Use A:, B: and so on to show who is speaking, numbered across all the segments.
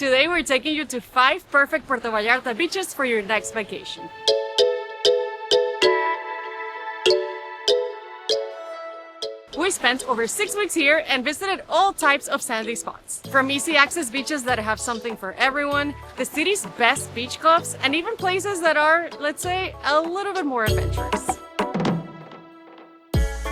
A: Today we're taking you to 5 perfect Puerto Vallarta beaches for your next vacation. We spent over 6 weeks here and visited all types of sandy spots. From easy access beaches that have something for everyone, the city's best beach clubs, and even places that are, let's say, a little bit more adventurous.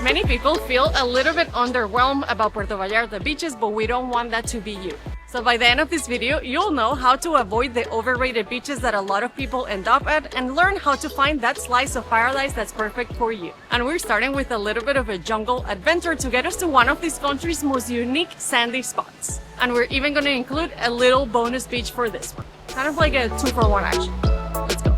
A: Many people feel a little bit underwhelmed about Puerto Vallarta beaches, but we don't want that to be you. So by the end of this video, you'll know how to avoid the overrated beaches that a lot of people end up at and learn how to find that slice of paradise that's perfect for you. And we're starting with a little bit of a jungle adventure to get us to one of this country's most unique sandy spots. And we're even going to include a little bonus beach for this one. Kind of like a 2-for-1 action. Let's go.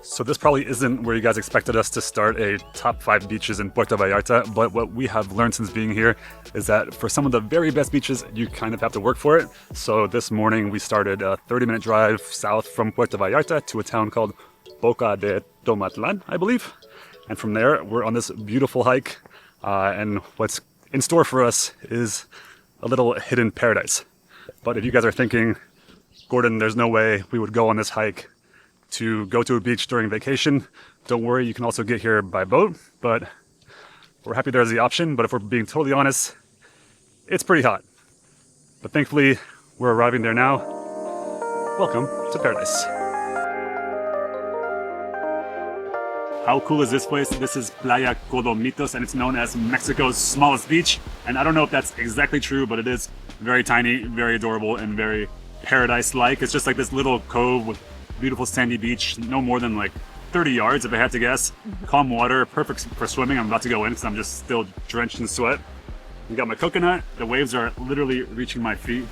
B: So this probably isn't where you guys expected us to start a top 5 beaches in Puerto Vallarta, but what we have learned since being here is that for some of the very best beaches, you kind of have to work for it. So this morning we started a 30-minute drive south from Puerto Vallarta to a town called Boca de Tomatlan, I believe. And from there, we're on this beautiful hike, and what's in store for us is a little hidden paradise. But if you guys are thinking, Gordon, there's no way we would go on this hike to go to a beach during vacation, don't worry, you can also get here by boat, but we're happy there's the option. But if we're being totally honest, it's pretty hot. But thankfully, we're arriving there now. Welcome to paradise. How cool is this place? This is Playa Codomitos, and it's known as Mexico's smallest beach. And I don't know if that's exactly true, but it is very tiny, very adorable, and very paradise-like. It's just like this little cove with beautiful sandy beach, no more than like 30 yards if I had to guess. Calm water, perfect for swimming. I'm about to go in because I'm just still drenched in sweat. I got my coconut. The waves are literally reaching my feet.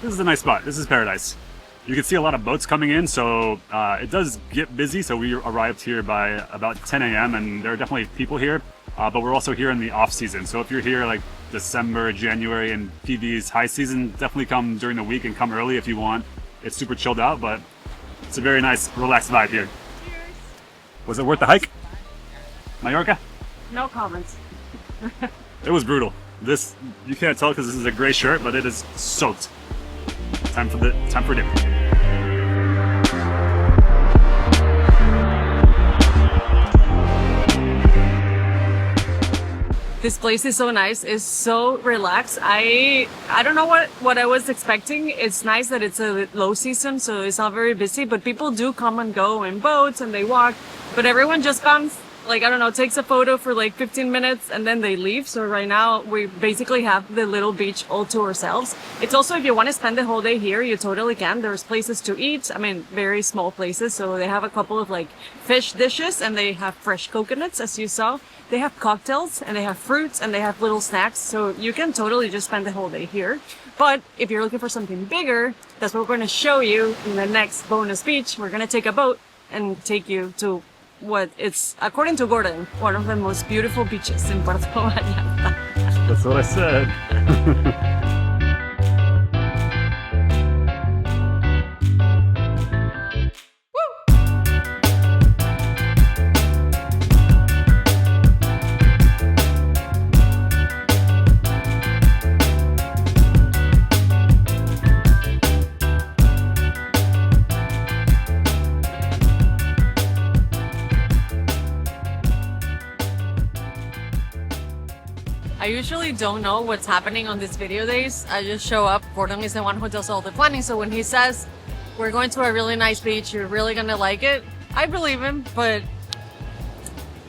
B: This is a nice spot. This is paradise. You can see a lot of boats coming in, so it does get busy. So we arrived here by about 10 a.m. and there are definitely people here, but we're also here in the off season. So if you're here like December, January, and PV's high season, definitely come during the week and come early if you want. It's super chilled out, but it's a very nice, relaxed vibe here.
A: Cheers.
B: Was it worth the hike? Mallorca?
A: No comments.
B: It was brutal. This, you can't tell because this is a gray shirt, but it is soaked. Time for dinner.
A: This place is so nice. It's so relaxed. I don't know what I was expecting. It's nice that it's a low season, so it's not very busy, but people do come and go in boats and they walk, but everyone just comes, like, I don't know, takes a photo for like 15 minutes and then they leave. So right now we basically have the little beach all to ourselves. It's also, if you want to spend the whole day here, you totally can. There's places to eat. I mean, very small places. So they have a couple of like fish dishes and they have fresh coconuts, as you saw. They have cocktails and they have fruits and they have little snacks. So you can totally just spend the whole day here. But if you're looking for something bigger, that's what we're going to show you in the next bonus beach. We're going to take a boat and take you to what it's, according to Gordon, one of the most beautiful beaches in Puerto Vallarta.
B: That's what I said.
A: I usually don't know what's happening on these video days. I just show up. Gordon is the one who does all the planning. So when he says, we're going to a really nice beach, you're really gonna like it, I believe him, but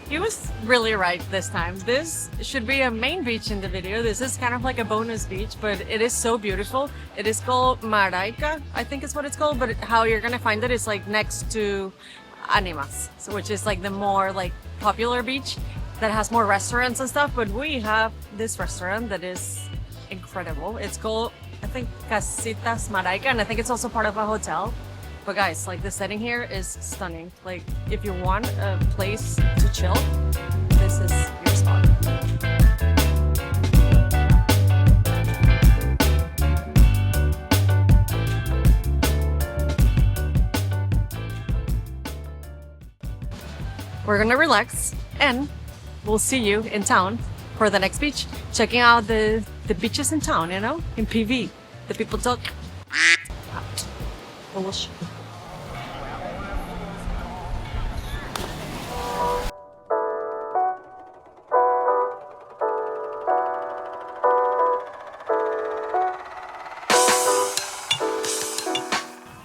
A: he was really right this time. This should be a main beach in the video. This is kind of like a bonus beach, but it is so beautiful. It is called Maraica, I think is what it's called, but how you're gonna find it is like next to Animas, so which is like the more like popular beach that has more restaurants and stuff. But we have this restaurant that is incredible. It's called, I think, Casitas Maraica, and I think it's also part of a hotel. But guys, like the setting here is stunning. Like if you want a place to chill, this is your spot. We're gonna relax and we'll see you in town for the next beach, checking out the the beaches in town, you know, in PV. The people talk. Bullshit.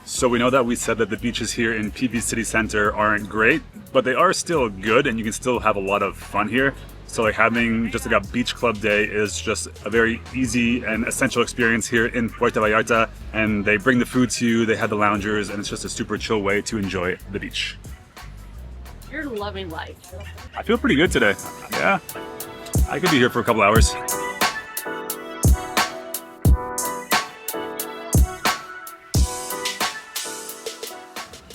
B: So we know that we said that the beaches here in PV City Center aren't great, but they are still good and you can still have a lot of fun here. So like having just like a beach club day is just a very easy and essential experience here in Puerto Vallarta. And they bring the food to you, they have the loungers, and it's just a super chill way to enjoy the beach.
A: You're loving life.
B: I feel pretty good today. Yeah, I could be here for a couple hours.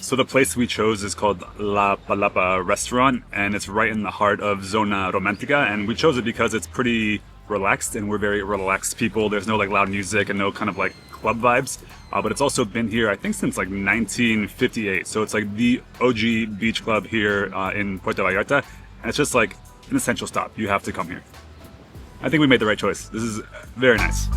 B: So the place we chose is called La Palapa Restaurant, and it's right in the heart of Zona Romantica, and we chose it because it's pretty relaxed, and we're very relaxed people. There's no like loud music and no kind of like club vibes, but it's also been here I think since like 1958, so it's like the OG beach club here in Puerto Vallarta, and it's just like an essential stop. You have to come here. I think we made the right choice. This is very nice.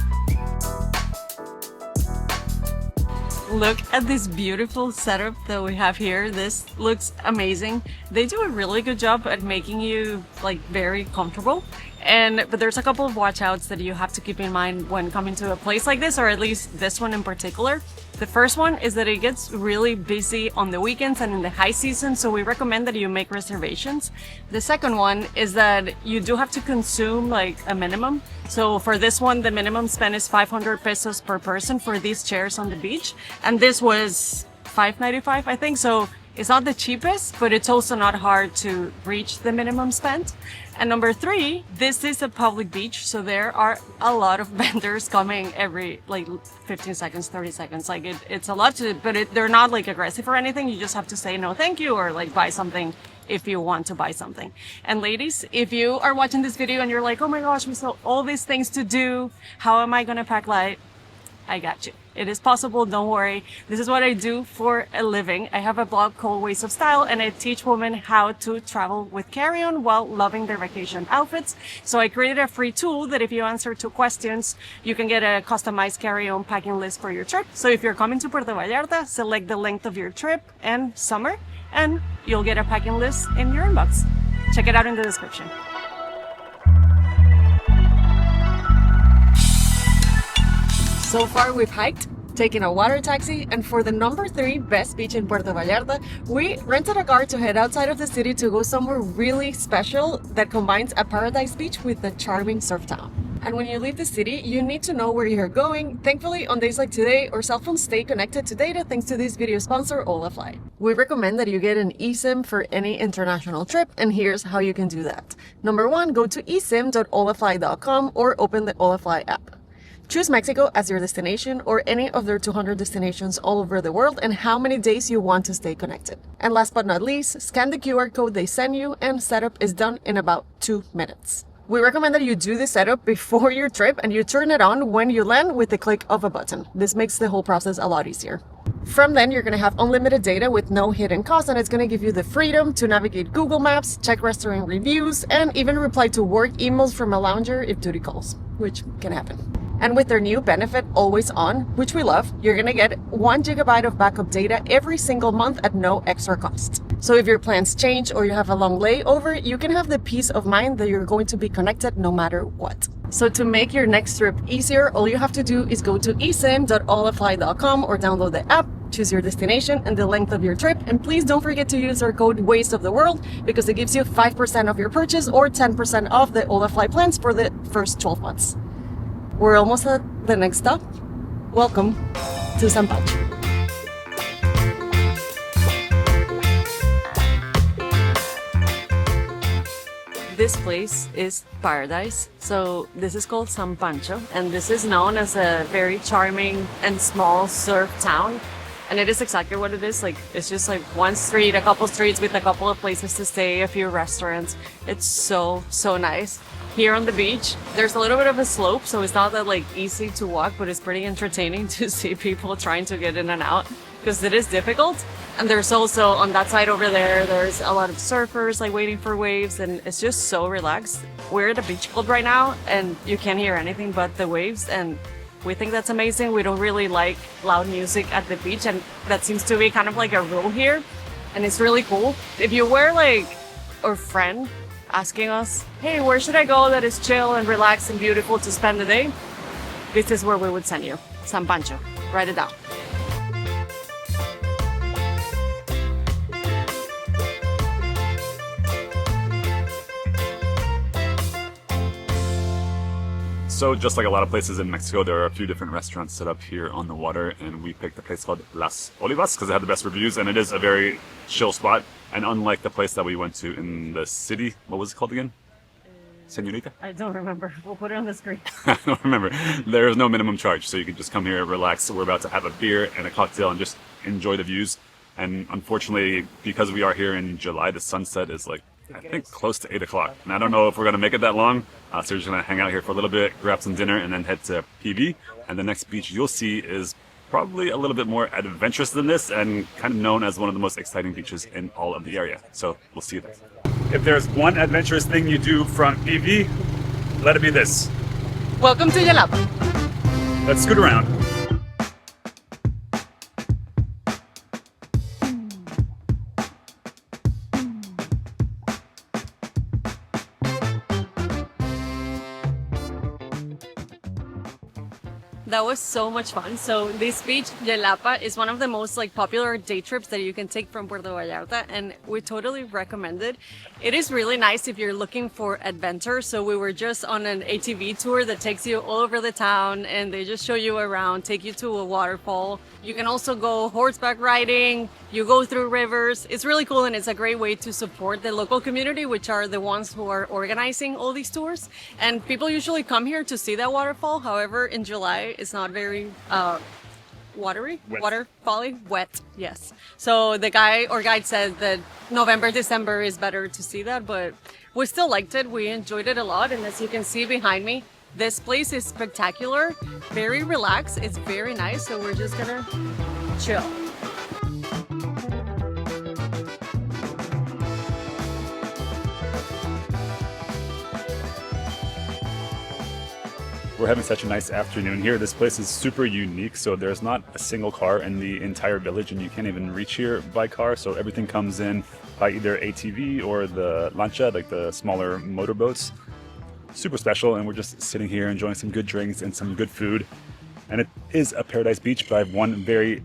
A: Look at this beautiful setup that we have here. This looks amazing. They do a really good job at making you like very comfortable. But there's a couple of watch outs that you have to keep in mind when coming to a place like this, or at least this one in particular. The first one is that it gets really busy on the weekends and in the high season, so we recommend that you make reservations. The second one is that you do have to consume like a minimum. So for this one, the minimum spend is 500 pesos per person for these chairs on the beach. And this was 5.95, I think. So it's not the cheapest, but it's also not hard to reach the minimum spend. And number three, this is a public beach, so there are a lot of vendors coming every like 15 seconds, 30 seconds. Like it's a lot to, but they're not like aggressive or anything. You just have to say no thank you or like buy something if you want to buy something. And ladies, if you are watching this video and you're like, oh my gosh, we saw all these things to do, how am I gonna pack light? I got you. It is possible, don't worry. This is what I do for a living. I have a blog called Ways of Style, and I teach women how to travel with carry-on while loving their vacation outfits. So I created a free tool that if you answer 2 questions, you can get a customized carry-on packing list for your trip. So if you're coming to Puerto Vallarta, select the length of your trip and summer, and you'll get a packing list in your inbox. Check it out in the description. So far we've hiked, taken a water taxi, and for the number 3 best beach in Puerto Vallarta, we rented a car to head outside of the city to go somewhere really special that combines a paradise beach with a charming surf town. And when you leave the city, you need to know where you're going. Thankfully, on days like today, our cell phones stay connected to data thanks to this video sponsor, Olafly. We recommend that you get an eSIM for any international trip, and here's how you can do that. Number 1, go to eSIM.olafly.com or open the Olafly app. Choose Mexico as your destination or any of their 200 destinations all over the world and how many days you want to stay connected. And last but not least, scan the QR code they send you and setup is done in about 2 minutes. We recommend that you do the setup before your trip and you turn it on when you land with the click of a button. This makes the whole process a lot easier. From then, you're going to have unlimited data with no hidden cost, and it's going to give you the freedom to navigate Google Maps, check restaurant reviews, and even reply to work emails from a lounger if duty calls, which can happen. And with their new benefit, Always On, which we love, you're going to get 1 GB of backup data every single month at no extra cost. So if your plans change or you have a long layover, you can have the peace of mind that you're going to be connected no matter what. So to make your next trip easier, all you have to do is go to eSIM.olafly.com or download the app, choose your destination and the length of your trip, and please don't forget to use our code WASTEOFTHEWORLD because it gives you 5% of your purchase or 10% off the Olafly plans for the first 12 months. We're almost at the next stop. Welcome to San Pancho. This place is paradise. So this is called San Pancho, and this is known as a very charming and small surf town. And it is exactly what it is. Like, it's just like one street, a couple streets with a couple of places to stay, a few restaurants. It's so nice. Here on the beach, there's a little bit of a slope, so it's not that like easy to walk, but it's pretty entertaining to see people trying to get in and out because it is difficult. And there's also on that side over there, there's a lot of surfers like waiting for waves, and it's just so relaxed. We're at a beach club right now, and you can't hear anything but the waves, and we think that's amazing. We don't really like loud music at the beach, and that seems to be kind of like a rule here, and it's really cool. If you were like our friend asking us, hey, where should I go that is chill and relaxed and beautiful to spend the day? This is where we would send you. San Pancho. Write it down.
B: So just like a lot of places in Mexico, there are a few different restaurants set up here on the water, and we picked a place called Las Olivas because it had the best reviews, and it is a very chill spot. And unlike the place that we went to in the city, what was it called again? Señorita?
A: I don't remember. We'll put it on the screen.
B: I don't remember. There is no minimum charge, so you can just come here, relax. So we're about to have a beer and a cocktail and just enjoy the views. And unfortunately, because we are here in July, the sunset is like, I think, close to 8 o'clock. And I don't know if we're going to make it that long. So we're just going to hang out here for a little bit, grab some dinner, and then head to PV. And the next beach you'll see is probably a little bit more adventurous than this and kind of known as one of the most exciting beaches in all of the area. So we'll see you there. If there's one adventurous thing you do from PV, let it be this.
A: Welcome to Jalapa.
B: Let's scoot around.
A: That was so much fun. So this beach, Jalapa, is one of the most like popular day trips that you can take from Puerto Vallarta, and we totally recommend it. It is really nice if you're looking for adventure. So we were just on an ATV tour that takes you all over the town, and they just show you around, take you to a waterfall. You can also go horseback riding, you go through rivers. It's really cool, and it's a great way to support the local community, which are the ones who are organizing all these tours. And people usually come here to see that waterfall. However, in July, it's not very watery, wet, yes. So the guy or guide said that November, December is better to see that, but we still liked it. We enjoyed it a lot, and as you can see behind me, this place is spectacular, very relaxed, it's very nice, so we're just gonna chill.
B: We're having such a nice afternoon here. This place is super unique, so there's not a single car in the entire village, and you can't even reach here by car, so everything comes in by either ATV or the lancha, like the smaller motorboats. Super special, and we're just sitting here enjoying some good drinks and some good food. And it is a paradise beach, but I have one very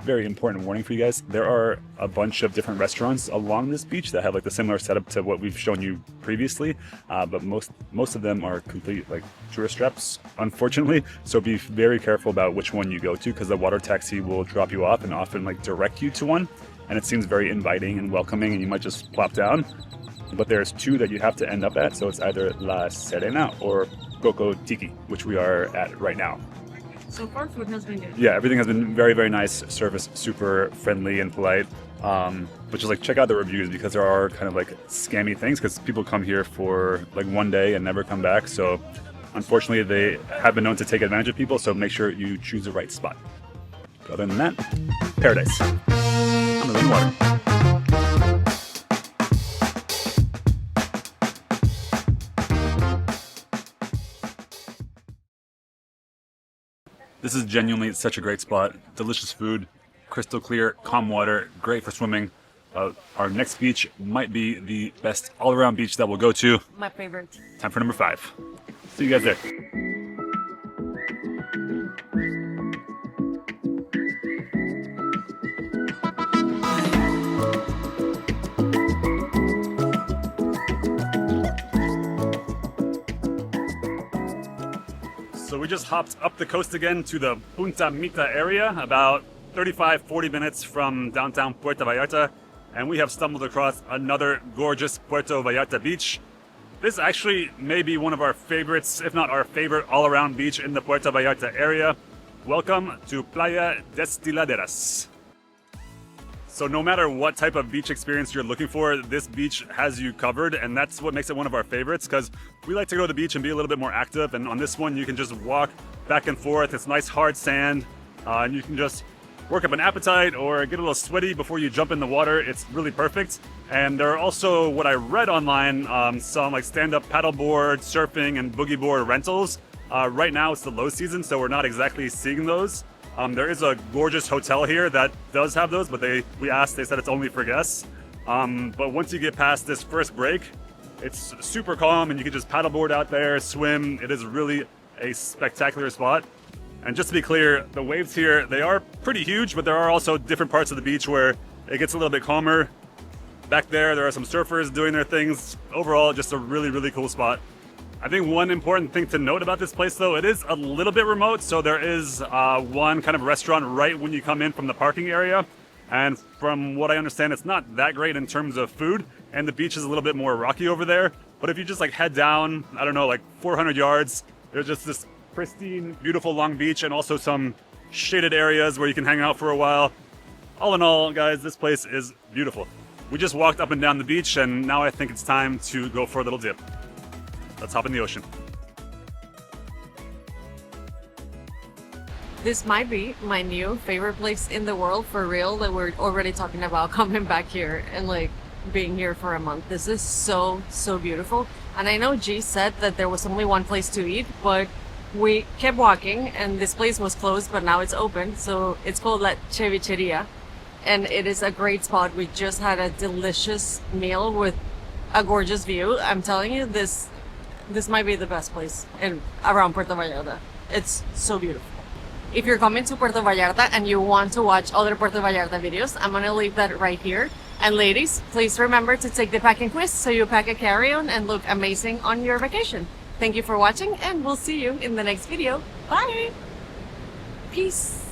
B: important warning for you guys. There are a bunch of different restaurants along this beach that have like the similar setup to what we've shown you previously, but most of them are complete like tourist traps, unfortunately. So be very careful about which one you go to, because the water taxi will drop you off and often like direct you to one, and it seems very inviting and welcoming, and you might just plop down. But there's two that you have to end up at, so it's either La Serena or Coco Tiki, which we are at right now.
A: So far, food has been good.
B: Yeah, everything has been very nice. Service super friendly and polite. But just like check out the reviews, because there are kind of like scammy things, because people come here for like one day and never come back. So unfortunately, they have been known to take advantage of people. So make sure you choose the right spot. But other than that, paradise. On the water. This is genuinely such a great spot. Delicious food, crystal clear, calm water, great for swimming. Our next beach might be the best all-around beach that we'll go to.
A: My favorite.
B: Time for number 5. See you guys there. So we just hopped up the coast again to the Punta Mita area, about 35-40 minutes from downtown Puerto Vallarta, and we have stumbled across another gorgeous Puerto Vallarta beach. This actually may be one of our favorites, if not our favorite all-around beach in the Puerto Vallarta area. Welcome to Playa Destiladeras. So no matter what type of beach experience you're looking for, this beach has you covered, and that's what makes it one of our favorites, because we like to go to the beach and be a little bit more active, and on this one you can just walk back and forth. It's nice hard sand, and you can just work up an appetite or get a little sweaty before you jump in the water, it's really perfect. And there are also, what I read online, some like stand-up paddleboard, surfing, and boogie board rentals. Right now it's the low season, so we're not exactly seeing those. There is a gorgeous hotel here that does have those, but we asked, they said it's only for guests. But once you get past this first break, it's super calm and you can just paddleboard out there, swim. It is really a spectacular spot. And just to be clear, the waves here, they are pretty huge, but there are also different parts of the beach where it gets a little bit calmer. Back there are some surfers doing their things. Overall, just a really, really cool spot. I think one important thing to note about this place, though, it is a little bit remote. So there is one kind of restaurant right when you come in from the parking area. And from what I understand, it's not that great in terms of food. And the beach is a little bit more rocky over there. But if you just like head down, I don't know, like 400 yards, there's just this pristine, beautiful long beach and also some shaded areas where you can hang out for a while. All in all, guys, this place is beautiful. We just walked up and down the beach and now I think it's time to go for a little dip. Let's hop in the ocean.
A: This might be my new favorite place in the world, for real, that we're already talking about coming back here and like being here for a month. This is so, so beautiful. And I know G said that there was only one place to eat, but we kept walking and this place was closed, but now it's open. So it's called La Cevicheria and it is a great spot. We just had a delicious meal with a gorgeous view. I'm telling you, this might be the best place around Puerto Vallarta. It's so beautiful. If you're coming to Puerto Vallarta and you want to watch other Puerto Vallarta videos, I'm gonna leave that right here. And ladies, please remember to take the packing quiz so you pack a carry-on and look amazing on your vacation. Thank you for watching and we'll see you in the next video. Bye! Peace!